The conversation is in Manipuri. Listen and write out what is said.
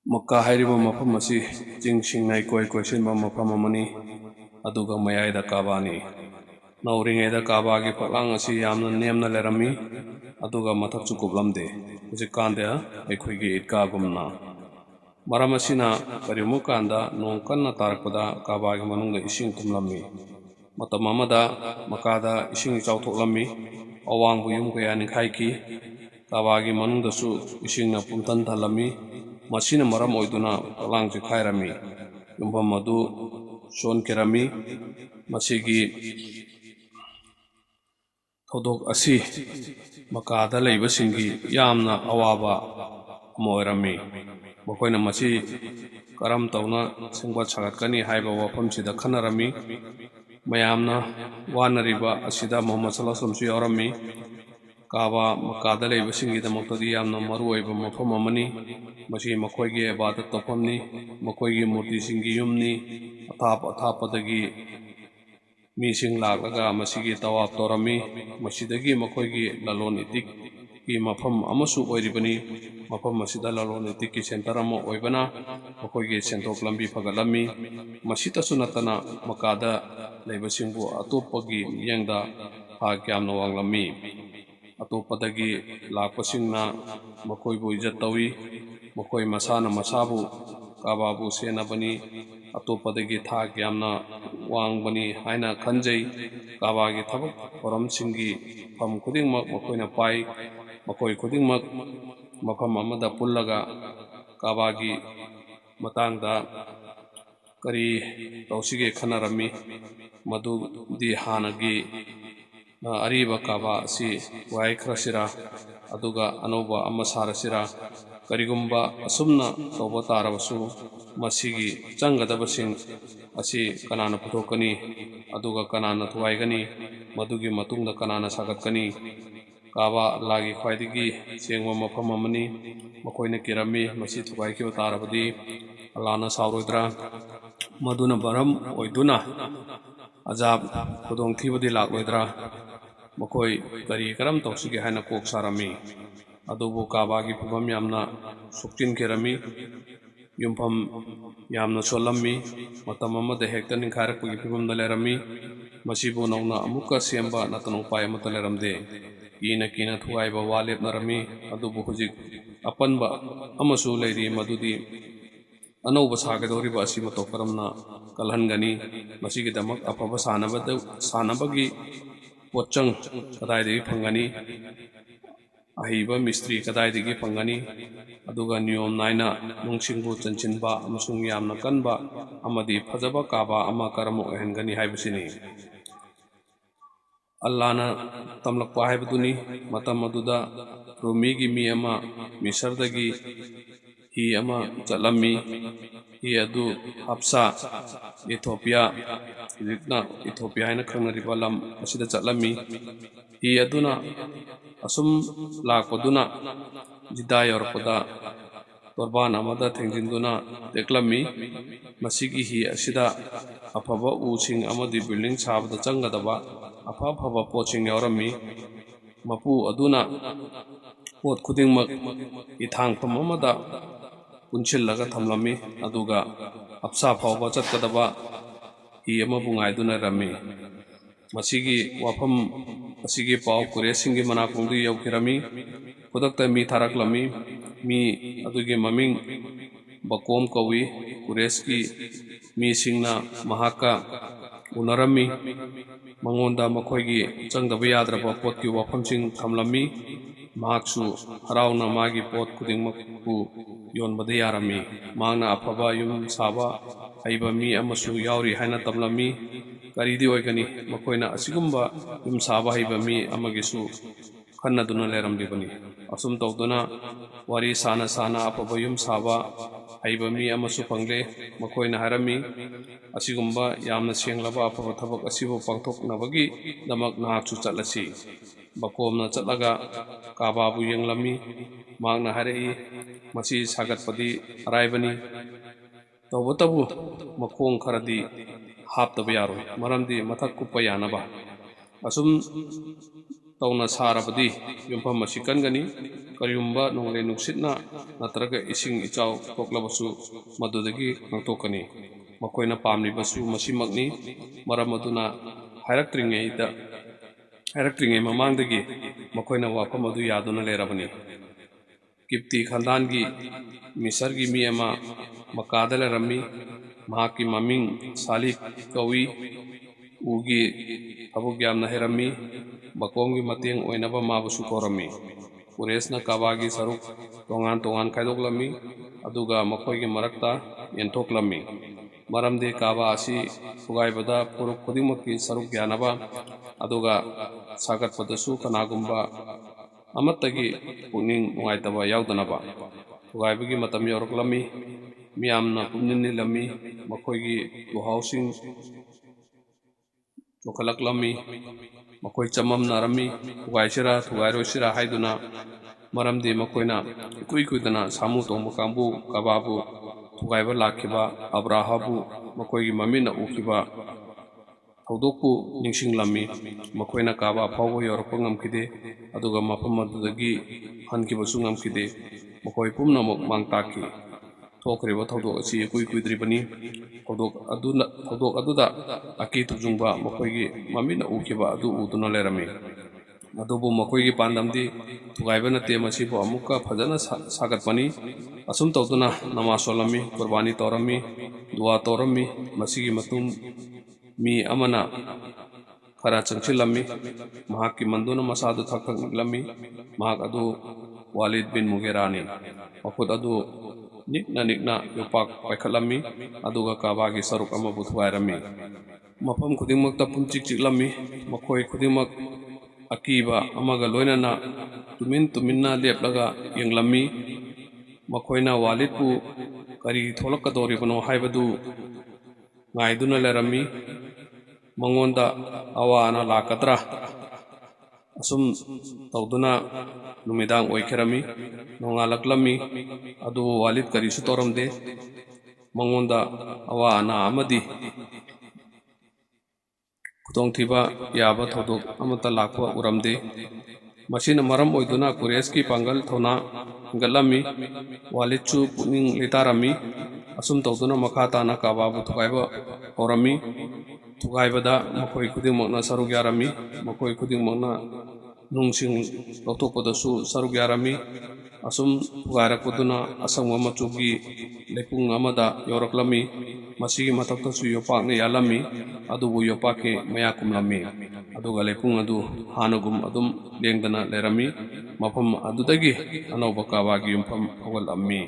Makka hairiba mafam asi jing singnai koi question ba mafam amani aduga mayai da Kaaba ni nauringe da Kaaba gi paklang asi yamna nemna lerami aduga mathak chu kuplamde hujik kande aikhoi gi itka gumna maram asina karimu kanda nong kanna tarakpada Kaaba gi manungda ising tumlammi matam amada makada ising chauthoklammi awang bu yum kaya ni khaiki Kaaba gi manungda su ising na pumtan thalami masina maram oiduna palang ji khairami yumbam madu son kerami masigi thodok asi makada leiba singi yamna awaba moirami makoina masi karam tawna singba chagatkani haiba wafam sida khanarami mayamna wanariba asida Muhammad sallallahu alaihi wasallam su yawarami Kaaba makada leiba singi da maktadi yamna maru oiba mafam amani masi makoi gi ibadat tawfamni makoi gi murti singi yumni athapadagi mising laklaga masigi tawab torami masidagi makoi gi lalon itik ki mafam amasu oiribani mafam masida lalon itik ki center ama oibana makoi gi sentok lambi phagalami masita sunatana makada leiba singbu atopagi yengda hakyamna wanglami atopadagi lakpasingna makoi bu ijat tawi makoi masana masabu Kaaba bu senabani atopadagi thak yamna wangbani haina khanjai Kaaba gi thabak thoram singi pham khudingmak makoina pai makoi khudingmak mafam amada pullaga Kaaba gi matangda kari tawsige khanarami madu di hanagi ariba Kaaba si wai khrasira aduga anoba ama sarasira karigumba asumna tawba tarabasu masigi changadabasing asi kanana puthokani aduga kanana thuaigani madugi matungda kanana sagatkani Kaaba lagi khwaidigi sengwa mafam amani makoina kirami masi thuaikyo tarabadi Allahna saurodra maduna baram oiduna azab khudong thibadi lakloidra makoi kari karam tawsige haina kok sarami adubu Kaaba gi phibam yamna suktin kerami yumpham yamna solammi matam amada hekta ningkharakpagi phibamda lerami masibu nauna amukka semba natanu pai amata leramde kina thuaiba walepnarami adubu hujik apanba amasu leiri madudi anauba sagadoriba asi mato karamna kalhangani masigidamak afaba sanabagi pochang kadaidagi phangani ahiba mistri kadaidagi phangani aduga niyom naina nungsingbu chanchinba amasung yamna kanba amadi phajaba Kaaba ama karamo ehengani haibasini Allahna tamlakpa haibaduni matam aduda Rumigi mi ama Misardagi hi ama chatlammi hi adu Habsa Ethiopia haina khangnariba lam asida chatlammi hi aduna asum lakpaduna jida yorpada torban amada thengjinduna teklammi masigi hi asida afaba using amadi building sabada changadaba afaba poching yawarami mapu aduna pot khudingmak ithangpam amada punchillaga thamlami aduga apsa phawba chatkadaba hi ama bungaiduna rami masigi wafam asigi pau kuresingi manakungdu yaukirami khudakta mi tharaklami mi adugi maming bakom kawi kureski mi singna mahaka unarami mangonda makhoigi changdaba yadraba potki wafamsing thamlami mahaksu harauna magi pot khudingmakku yonbada yarami mangna afaba yum saba haiba mi amasu yauri haina tamlami karidi oigani makoina asigumba yum saba haiba mi amagisu khannaduna leramdibani asum tawduna wari sana afaba yum saba haiba mi amasu phangle makoina harami asigumba yamna senglaba afaba thabak asibu pangthoknabagi damak nahaksu chatlasi bakomna chatlaga Kaaba bu yenglami magna harei masi sagatpadi araibani tawbatabu makong kharadi haptaba yaroi maramdi mathak kuppa yanaba asum ꯇꯧꯅ ꯁꯥꯔꯕꯗꯤ ꯌꯨꯝꯐꯝ ꯑꯁꯤ ꯀꯟꯒꯅꯤ ꯀꯔꯤꯒꯨꯝꯕ ꯅꯣꯡꯂꯩ ꯅꯨꯡꯁꯤꯠꯅ ꯅꯠꯇ꯭ꯔꯒ ꯏꯁꯤꯡ ꯏꯆꯥꯎ ꯊꯣꯛꯂꯕꯁꯨ ꯃꯗꯨꯗꯒꯤ ꯉꯥꯛꯊꯣꯛꯀꯅꯤ ꯃꯈꯣꯏꯅ ꯄꯥꯝꯂꯤꯕꯁꯨ ꯃꯁꯤꯃꯛꯅꯤ ꯃꯔꯝ ꯑꯗꯨꯅ ꯍꯥꯏꯔꯛꯇ꯭ꯔꯤꯉꯩ ꯃꯃꯥꯡꯗꯒꯤ ꯃꯈꯣꯏꯅ ꯋꯥꯐꯝ ꯑꯗꯨ ꯌꯥꯗꯨꯅ ꯂꯩꯔꯕꯅꯤ ꯀꯤꯞꯇꯤ ꯈꯥꯟꯗꯥꯟꯒꯤ ꯃꯤꯁꯔꯒꯤ ꯃꯤ ꯑꯃ ꯃꯀꯥꯗ ꯂꯩꯔꯝꯃꯤ ꯃꯍꯥꯛꯀꯤ ꯃꯃꯤꯡ ꯁꯥꯂꯤꯞ ꯀꯧꯏ ꯎꯒꯤ ꯊꯕꯛ ꯌꯥꯝꯅ ꯍꯩꯔꯝꯃꯤ ꯕꯀꯣꯝꯒꯤ ꯃꯇꯦꯡ ꯑꯣꯏꯅꯕ ꯃꯥꯕꯨꯁꯨ ꯀꯧꯔꯝꯃꯤ ꯀꯨꯔꯦꯁꯅ ꯀꯥꯕꯥꯒꯤ ꯁꯔꯨꯛ ꯇꯣꯉꯥꯟ ꯇꯣꯉꯥꯟ ꯈꯥꯏꯗꯣꯛꯂꯝꯃꯤ ꯑꯗꯨꯒ ꯃꯈꯣꯏꯒꯤ ꯃꯔꯛꯇ ꯌꯦꯟꯊꯣꯛꯂꯝꯃꯤ ꯃꯔꯝꯗꯤ ꯀꯥꯕꯥ ꯑꯁꯤ ꯊꯨꯒꯥꯏꯕꯗ ꯐꯨꯔꯨꯞ ꯈꯨꯗꯤꯡꯃꯛꯀꯤ ꯁꯔꯨꯛ ꯌꯥꯅꯕ ꯑꯗꯨꯒ ꯁꯥꯒꯠꯄꯗꯁꯨ ꯀꯅꯥꯒꯨꯝꯕ ꯑꯃꯠꯇꯒꯤ ꯄꯨꯛꯅꯤꯡ ꯅꯨꯡꯉꯥꯏꯇꯕ ꯌꯥꯎꯗꯅꯕ ꯊꯨꯒꯥꯏꯕꯒꯤ ꯃꯇꯝ ꯌꯧꯔꯛꯂꯝꯃꯤ ꯃꯤꯌꯥꯝꯅ ꯄꯨꯝꯅꯤꯡ ꯅꯤꯜꯂꯝꯃꯤ ꯃꯈꯣꯏꯒꯤ ꯂꯨꯍꯥꯎꯁꯤꯡ ꯆꯣꯛꯈꯠꯂꯛꯂꯝꯃꯤ ꯃꯈꯣꯏ ꯆꯃꯝꯅꯔꯝꯃꯤ ꯊꯨꯒꯥꯏꯁꯤꯔꯥ ꯊꯨꯒꯥꯏꯔꯣꯏꯁꯤꯔꯥ ꯍꯥꯏꯗꯨꯅ ꯃꯔꯝꯗꯤ ꯃꯈꯣꯏꯅ ꯏꯀꯨꯏ ꯀꯨꯏꯗꯅ ꯁꯥꯃꯨ ꯇꯣꯡꯕ ꯀꯥꯡꯕꯨ ꯀꯥꯕꯥꯕꯨ ꯊꯨꯒꯥꯏꯕ ꯂꯥꯛꯈꯤꯕ ꯑꯕ꯭ꯔꯥꯍꯕꯨ ꯃꯈꯣꯏꯒꯤ ꯃꯃꯤꯠꯅ ꯎꯈꯤꯕ ꯊꯧꯗꯣꯛꯄꯨ ꯅꯤꯡꯁꯤꯡꯂꯝꯃꯤ ꯃꯈꯣꯏꯅ ꯀꯥꯕꯥ ꯐꯥꯎꯕ ꯌꯧꯔꯛꯄ ꯉꯝꯈꯤꯗꯦ ꯑꯗꯨꯒ ꯃꯐꯝ ꯑꯗꯨꯗꯒꯤ ꯍꯟꯈꯤꯕꯁꯨ ꯉꯝꯈꯤꯗꯦ ꯃꯈꯣꯏ ꯄꯨꯝꯅꯃꯛ ꯃꯥꯡ ꯇꯥꯛꯈꯤ ꯊꯣꯛꯈ꯭ꯔꯤꯕ ꯊꯧꯗꯣꯛ ꯑꯁꯤ ꯏꯀꯨꯏ ꯀꯨꯏꯗ꯭ꯔꯤꯕꯅꯤ ꯊꯧꯗꯣꯛ ꯑꯗꯨꯗ ꯑꯀꯤ ꯇꯨꯖꯨꯡꯕ ꯃꯈꯣꯏꯒꯤ ꯃꯃꯤꯠꯅ ꯎꯈꯤꯕ ꯑꯗꯨ ꯎꯗꯨꯅ ꯂꯩꯔꯝꯃꯤ ꯑꯗꯨꯕꯨ ꯃꯈꯣꯏꯒꯤ ꯄꯥꯟꯗꯝꯗꯤ ꯊꯨꯒꯥꯏꯕ ꯅꯠꯇꯦ ꯃꯁꯤꯕꯨ ꯑꯃꯨꯛꯀ ꯐꯖꯅ ꯁꯥꯒꯠꯄꯅꯤ ꯑꯁꯨꯝ ꯇꯧꯗꯨꯅ ꯅꯃꯥꯖ ꯁꯣꯜꯂꯝꯃꯤ ꯀꯨꯔꯕꯥꯅꯤ ꯇꯧꯔꯝꯃꯤ ꯗꯨꯋꯥ ꯇꯧꯔꯝꯃꯤ ꯃꯁꯤꯒꯤ ꯃꯇꯨꯡ ꯃꯤ ꯑꯃꯅ ꯈꯔ ꯆꯪꯁꯤꯜꯂꯝꯃꯤ ꯃꯍꯥꯛꯀꯤ ꯃꯟꯗꯨꯅ ꯃꯁꯥꯗꯨ ꯊꯛ ꯊꯛ ꯅꯤꯛꯂꯝꯃꯤ ꯃꯍꯥꯛ ꯑꯗꯨ ꯋꯥꯂꯤꯗ ꯕꯤꯟ ꯃꯨꯒꯦꯔꯥꯅꯤ ꯃꯈꯨꯠ ꯑꯗꯨ ꯅꯤꯛꯅ ꯅꯤꯛꯅ ꯌꯣꯄꯥꯛ ꯄꯥꯏꯈꯠꯂꯝꯃꯤ ꯑꯗꯨꯒ ꯀꯥꯕꯥꯒꯤ ꯁꯔꯨꯛ ꯑꯃꯕꯨ ꯊꯨꯒꯥꯏꯔꯝꯃꯤ ꯃꯐꯝ ꯈꯨꯗꯤꯡꯃꯛꯇ ꯄꯨꯝꯆꯤꯛ ꯆꯤꯛꯂꯝꯃꯤ ꯃꯈꯣꯏ ꯈꯨꯗꯤꯡꯃꯛ ꯑꯀꯤꯕ ꯑꯃꯒ ꯂꯣꯏꯅꯅ ꯇꯨꯃꯤꯟꯅ ꯂꯦꯞꯂꯒ ꯌꯦꯡꯂꯝꯃꯤ ꯃꯈꯣꯏꯅ ꯋꯥꯂꯤꯗꯄꯨ ꯀꯔꯤ ꯊꯣꯛꯂꯛꯀꯗꯧꯔꯤꯕꯅꯣ ꯍꯥꯏꯕꯗꯨ ꯉꯥꯏꯗꯨꯅ ꯂꯩꯔꯝꯃꯤ ꯃꯉꯣꯟꯗ ꯑꯋꯥ ꯑꯅꯥ ꯂꯥꯛꯀꯗ꯭ꯔꯥ ꯑꯁꯨꯝ ꯇꯧꯗꯨꯅ ꯅꯨꯃꯤꯗꯥꯡ ꯑꯣꯏꯈꯤꯔꯝꯃꯤ ꯅꯣꯡꯉꯥꯜꯂꯛꯂꯝꯃꯤ ꯑꯗꯨꯕꯨ ꯋꯥꯂꯤꯗ ꯀꯔꯤꯁꯨ ꯇꯧꯔꯝꯗꯦ ꯃꯉꯣꯟꯗ ꯑꯋꯥ ꯑꯅꯥ ꯑꯃꯗꯤ ꯈꯨꯗꯣꯡꯊꯤꯕ ꯌꯥꯕ ꯊꯧꯗꯣꯛ ꯑꯃꯠꯇ ꯂꯥꯛꯄ ꯎꯔꯝꯗꯦ ꯃꯁꯤꯅ ꯃꯔꯝ ꯑꯣꯏꯗꯨꯅ ꯀꯨꯔꯦꯁꯀꯤ ꯄꯥꯡꯒꯜ ꯊꯧꯅꯥ ꯍꯦꯟꯒꯠꯂꯝꯃꯤ ꯋꯥꯂꯤꯗꯁꯨ ꯄꯨꯛꯅꯤꯡ ꯂꯩꯇꯥꯔꯝꯃꯤ ꯑꯁꯨꯝ ꯇꯧꯗꯨꯅ ꯃꯈꯥ ꯇꯥꯅ ꯀꯥꯕꯥꯕꯨ ꯊꯨꯒꯥꯏꯕ ꯍꯧꯔꯝꯃꯤ ꯊꯨꯒꯥꯏꯕꯗ ꯃꯈꯣꯏ ꯈꯨꯗꯤꯡꯃꯛꯅ ꯁꯔꯨꯛ ꯌꯥꯔꯝꯃꯤ ꯃꯈꯣꯏ ꯈꯨꯗꯤꯡꯃꯛꯅ ꯅꯨꯡꯁꯤꯡ ꯂꯧꯊꯣꯛꯄꯗꯁꯨ ꯁꯔꯨꯛ ꯌꯥꯔꯝꯃꯤ ꯑꯁꯨꯝ ꯊꯨꯒꯥꯏꯔꯛꯄꯗꯨꯅ ꯑꯁꯪꯕ ꯃꯆꯨꯒꯤ ꯂꯩꯄꯨꯡ ꯑꯃꯗ ꯌꯧꯔꯛꯂꯝꯃꯤ ꯃꯁꯤꯒꯤ ꯃꯊꯛꯇꯁꯨ ꯌꯣꯄꯥꯛꯅ ꯌꯥꯜꯂꯝꯃꯤ ꯑꯗꯨꯕꯨ ꯌꯣꯄꯥꯛꯀꯤ ꯃꯌꯥ ꯀꯨꯝꯂꯝꯃꯤ ꯑꯗꯨꯒ ꯂꯩꯄꯨꯡ ꯑꯗꯨ ꯍꯥꯟꯅꯒꯨꯝ ꯑꯗꯨꯝ ꯂꯦꯡꯗꯅ ꯂꯩꯔꯝꯃꯤ ꯃꯐꯝ ꯑꯗꯨꯗꯒꯤ ꯑꯅꯧꯕ ꯀꯥꯕꯥꯒꯤ ꯌꯨꯝꯐꯝ ꯍꯧꯒꯠꯂꯝꯃꯤ